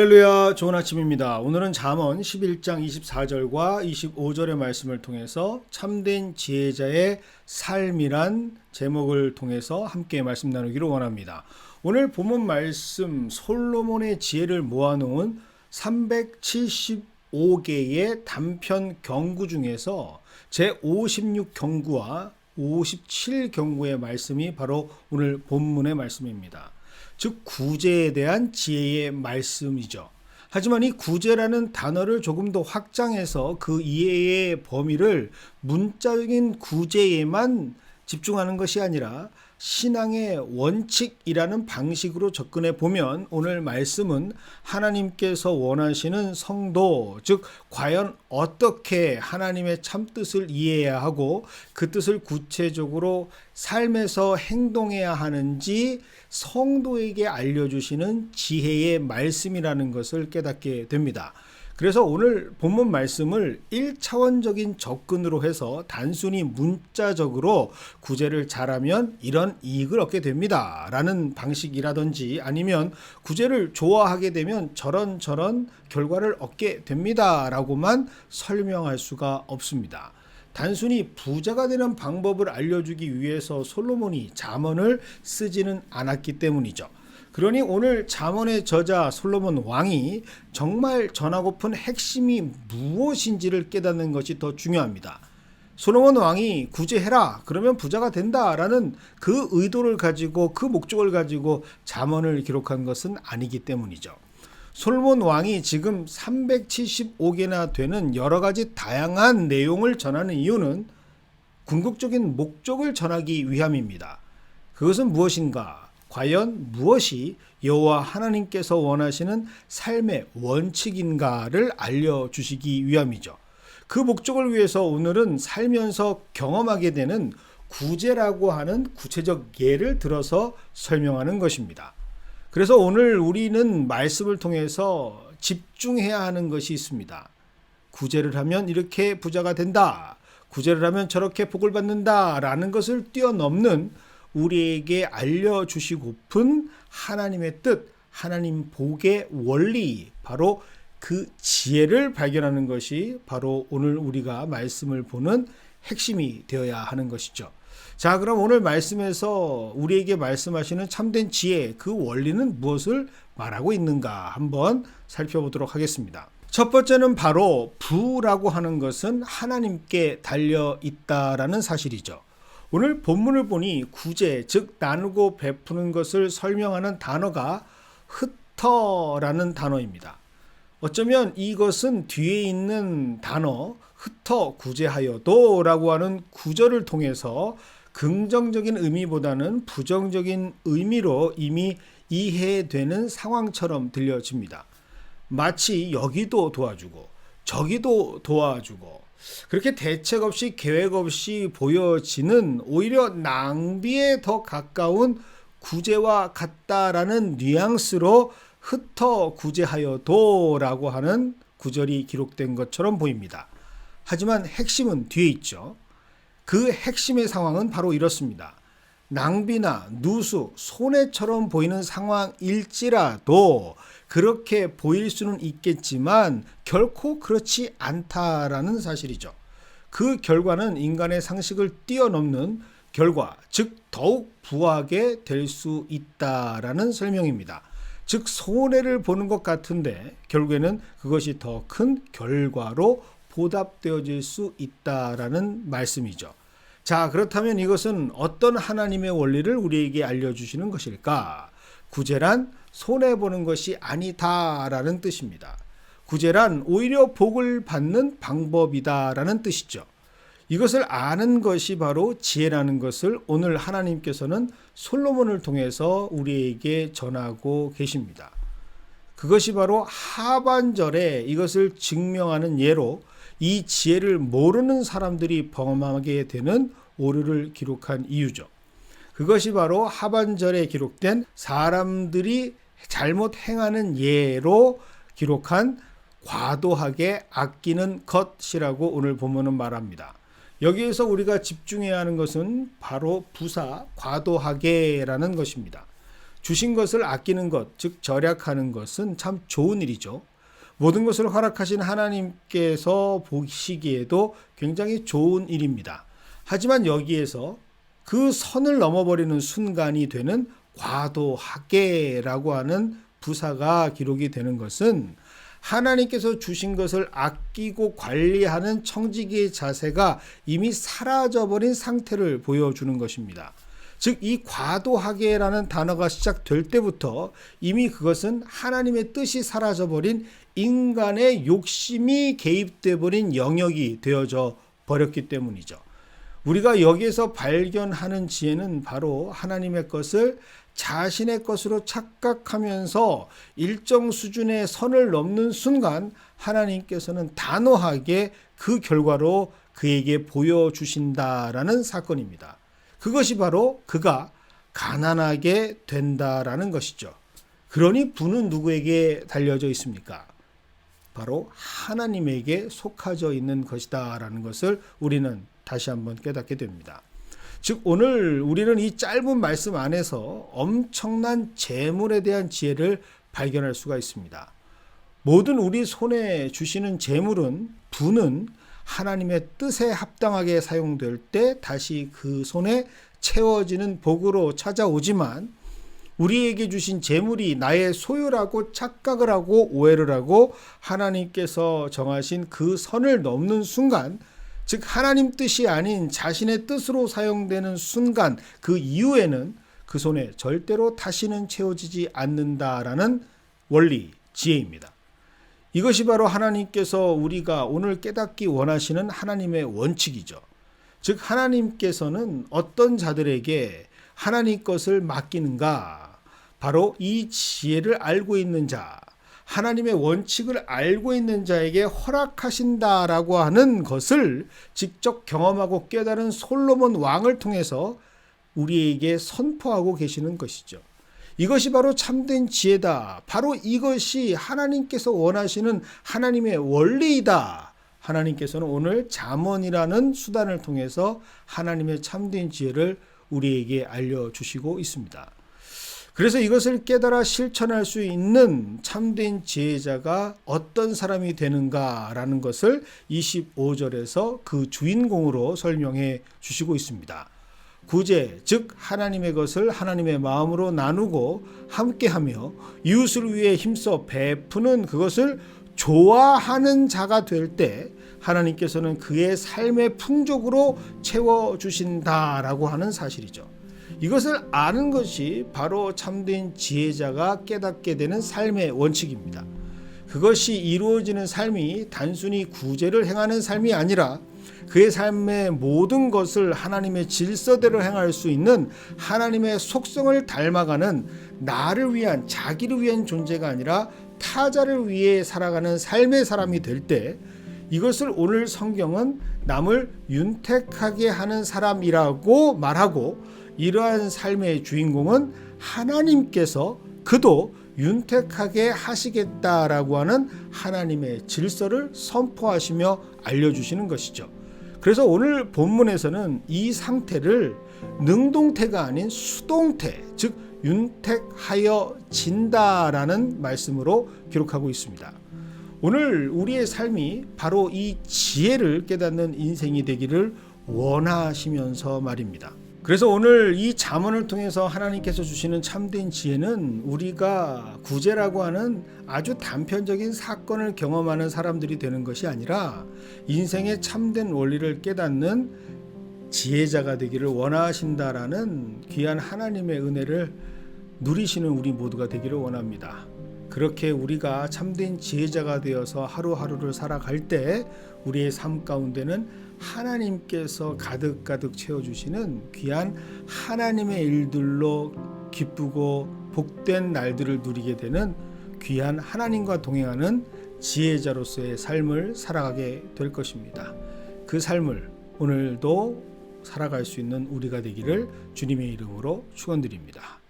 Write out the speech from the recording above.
할렐루야, 좋은 아침입니다. 오늘은 잠언 11장 24절과 25절의 말씀을 통해서 참된 지혜자의 삶이란 제목을 통해서 함께 말씀 나누기를 원합니다. 오늘 본문 말씀, 솔로몬의 지혜를 모아놓은 375개의 단편 경구 중에서 제56경구와 57경구의 말씀이 바로 오늘 본문의 말씀입니다. 즉 구제에 대한 지혜의 말씀이죠. 하지만 이 구제라는 단어를 조금 더 확장해서 그 이해의 범위를 문자적인 구제에만 집중하는 것이 아니라 신앙의 원칙이라는 방식으로 접근해 보면 오늘 말씀은 하나님께서 원하시는 성도, 즉 과연 어떻게 하나님의 참뜻을 이해해야 하고 그 뜻을 구체적으로 삶에서 행동해야 하는지 성도에게 알려주시는 지혜의 말씀이라는 것을 깨닫게 됩니다. 그래서 오늘 본문 말씀을 1차원적인 접근으로 해서 단순히 문자적으로 구제를 잘하면 이런 이익을 얻게 됩니다 라는 방식이라든지 아니면 구제를 좋아하게 되면 저런 결과를 얻게 됩니다 라고만 설명할 수가 없습니다. 단순히 부자가 되는 방법을 알려주기 위해서 솔로몬이 잠언을 쓰지는 않았기 때문이죠. 그러니 오늘 잠언의 저자 솔로몬 왕이 정말 전하고픈 핵심이 무엇인지를 깨닫는 것이 더 중요합니다. 솔로몬 왕이 구제해라 그러면 부자가 된다라는 그 의도를 가지고 그 목적을 가지고 잠언을 기록한 것은 아니기 때문이죠. 솔로몬 왕이 지금 375개나 되는 여러 가지 다양한 내용을 전하는 이유는 궁극적인 목적을 전하기 위함입니다. 그것은 무엇인가? 과연 무엇이 여호와 하나님께서 원하시는 삶의 원칙인가를 알려주시기 위함이죠. 그 목적을 위해서 오늘은 살면서 경험하게 되는 구제라고 하는 구체적 예를 들어서 설명하는 것입니다. 그래서 오늘 우리는 말씀을 통해서 집중해야 하는 것이 있습니다. 구제를 하면 이렇게 부자가 된다. 구제를 하면 저렇게 복을 받는다. 라는 것을 뛰어넘는 우리에게 알려주시고픈 하나님의 뜻, 하나님 복의 원리, 바로 그 지혜를 발견하는 것이 바로 오늘 우리가 말씀을 보는 핵심이 되어야 하는 것이죠. 자, 그럼 오늘 말씀에서 우리에게 말씀하시는 참된 지혜, 그 원리는 무엇을 말하고 있는가 한번 살펴보도록 하겠습니다. 첫 번째는 바로 부라고 하는 것은 하나님께 달려 있다라는 사실이죠. 오늘 본문을 보니 구제, 즉 나누고 베푸는 것을 설명하는 단어가 흩어라는 단어입니다. 어쩌면 이것은 뒤에 있는 단어 흩어 구제하여도 라고 하는 구절을 통해서 긍정적인 의미보다는 부정적인 의미로 이미 이해되는 상황처럼 들려집니다. 마치 여기도 도와주고 저기도 도와주고 그렇게 대책 없이 계획 없이 보여지는 오히려 낭비에 더 가까운 구제와 같다라는 뉘앙스로 흩어 구제하여도 라고 하는 구절이 기록된 것처럼 보입니다. 하지만 핵심은 뒤에 있죠. 그 핵심의 상황은 바로 이렇습니다. 낭비나 누수, 손해처럼 보이는 상황일지라도 그렇게 보일 수는 있겠지만 결코 그렇지 않다라는 사실이죠. 그 결과는 인간의 상식을 뛰어넘는 결과, 즉 더욱 부하게 될 수 있다라는 설명입니다. 즉 손해를 보는 것 같은데 결국에는 그것이 더 큰 결과로 보답되어질 수 있다라는 말씀이죠. 자, 그렇다면 이것은 어떤 하나님의 원리를 우리에게 알려주시는 것일까? 구제란 손해보는 것이 아니다라는 뜻입니다. 구제란 오히려 복을 받는 방법이다라는 뜻이죠. 이것을 아는 것이 바로 지혜라는 것을 오늘 하나님께서는 솔로몬을 통해서 우리에게 전하고 계십니다. 그것이 바로 하반절에 이것을 증명하는 예로 이 지혜를 모르는 사람들이 범하게 되는 오류를 기록한 이유죠. 그것이 바로 하반절에 기록된 사람들이 잘못 행하는 예로 기록한 과도하게 아끼는 것이라고 오늘 본문은 말합니다. 여기에서 우리가 집중해야 하는 것은 바로 부사 과도하게라는 것입니다. 주신 것을 아끼는 것, 즉 절약하는 것은 참 좋은 일이죠. 모든 것을 허락하신 하나님께서 보시기에도 굉장히 좋은 일입니다. 하지만 여기에서 그 선을 넘어버리는 순간이 되는 과도하게라고 하는 부사가 기록이 되는 것은 하나님께서 주신 것을 아끼고 관리하는 청지기의 자세가 이미 사라져버린 상태를 보여주는 것입니다. 즉, 이 과도하게라는 단어가 시작될 때부터 이미 그것은 하나님의 뜻이 사라져버린 인간의 욕심이 개입돼 버린 영역이 되어져 버렸기 때문이죠. 우리가 여기에서 발견하는 지혜는 바로 하나님의 것을 자신의 것으로 착각하면서 일정 수준의 선을 넘는 순간 하나님께서는 단호하게 그 결과로 그에게 보여주신다라는 사건입니다. 그것이 바로 그가 가난하게 된다라는 것이죠. 그러니 부는 누구에게 달려져 있습니까? 바로 하나님에게 속하져 있는 것이다라는 것을 우리는 다시 한번 깨닫게 됩니다. 즉, 오늘 우리는 이 짧은 말씀 안에서 엄청난 재물에 대한 지혜를 발견할 수가 있습니다. 모든 우리 손에 주시는 재물은, 부는 하나님의 뜻에 합당하게 사용될 때 다시 그 손에 채워지는 복으로 찾아오지만, 우리에게 주신 재물이 나의 소유라고 착각을 하고 오해를 하고 하나님께서 정하신 그 선을 넘는 순간, 즉 하나님 뜻이 아닌 자신의 뜻으로 사용되는 순간, 그 이후에는 그 손에 절대로 다시는 채워지지 않는다라는 원리, 지혜입니다. 이것이 바로 하나님께서 우리가 오늘 깨닫기 원하시는 하나님의 원칙이죠. 즉 하나님께서는 어떤 자들에게 하나님 것을 맡기는가? 바로 이 지혜를 알고 있는 자, 하나님의 원칙을 알고 있는 자에게 허락하신다라고 하는 것을 직접 경험하고 깨달은 솔로몬 왕을 통해서 우리에게 선포하고 계시는 것이죠. 이것이 바로 참된 지혜다. 바로 이것이 하나님께서 원하시는 하나님의 원리이다. 하나님께서는 오늘 잠언이라는 수단을 통해서 하나님의 참된 지혜를 우리에게 알려주시고 있습니다. 그래서 이것을 깨달아 실천할 수 있는 참된 지혜자가 어떤 사람이 되는가라는 것을 25절에서 그 주인공으로 설명해 주시고 있습니다. 구제, 즉 하나님의 것을 하나님의 마음으로 나누고 함께하며 이웃을 위해 힘써 베푸는 그것을 좋아하는 자가 될 때 하나님께서는 그의 삶의 풍족으로 채워주신다라고 하는 사실이죠. 이것을 아는 것이 바로 참된 지혜자가 깨닫게 되는 삶의 원칙입니다. 그것이 이루어지는 삶이 단순히 구제를 행하는 삶이 아니라 그의 삶의 모든 것을 하나님의 질서대로 행할 수 있는 하나님의 속성을 닮아가는 나를 위한, 자기를 위한 존재가 아니라 타자를 위해 살아가는 삶의 사람이 될 때, 이것을 오늘 성경은 남을 윤택하게 하는 사람이라고 말하고, 이러한 삶의 주인공은 하나님께서 그도 윤택하게 하시겠다라고 하는 하나님의 질서를 선포하시며 알려주시는 것이죠. 그래서 오늘 본문에서는 이 상태를 능동태가 아닌 수동태, 즉 윤택하여 진다라는 말씀으로 기록하고 있습니다. 오늘 우리의 삶이 바로 이 지혜를 깨닫는 인생이 되기를 원하시면서 말입니다. 그래서 오늘 이 잠언을 통해서 하나님께서 주시는 참된 지혜는 우리가 구제라고 하는 아주 단편적인 사건을 경험하는 사람들이 되는 것이 아니라 인생의 참된 원리를 깨닫는 지혜자가 되기를 원하신다라는 귀한 하나님의 은혜를 누리시는 우리 모두가 되기를 원합니다. 그렇게 우리가 참된 지혜자가 되어서 하루하루를 살아갈 때 우리의 삶 가운데는 하나님께서 가득가득 채워주시는 귀한 하나님의 일들로 기쁘고 복된 날들을 누리게 되는 귀한 하나님과 동행하는 지혜자로서의 삶을 살아가게 될 것입니다. 그 삶을 오늘도 살아갈 수 있는 우리가 되기를 주님의 이름으로 축원드립니다.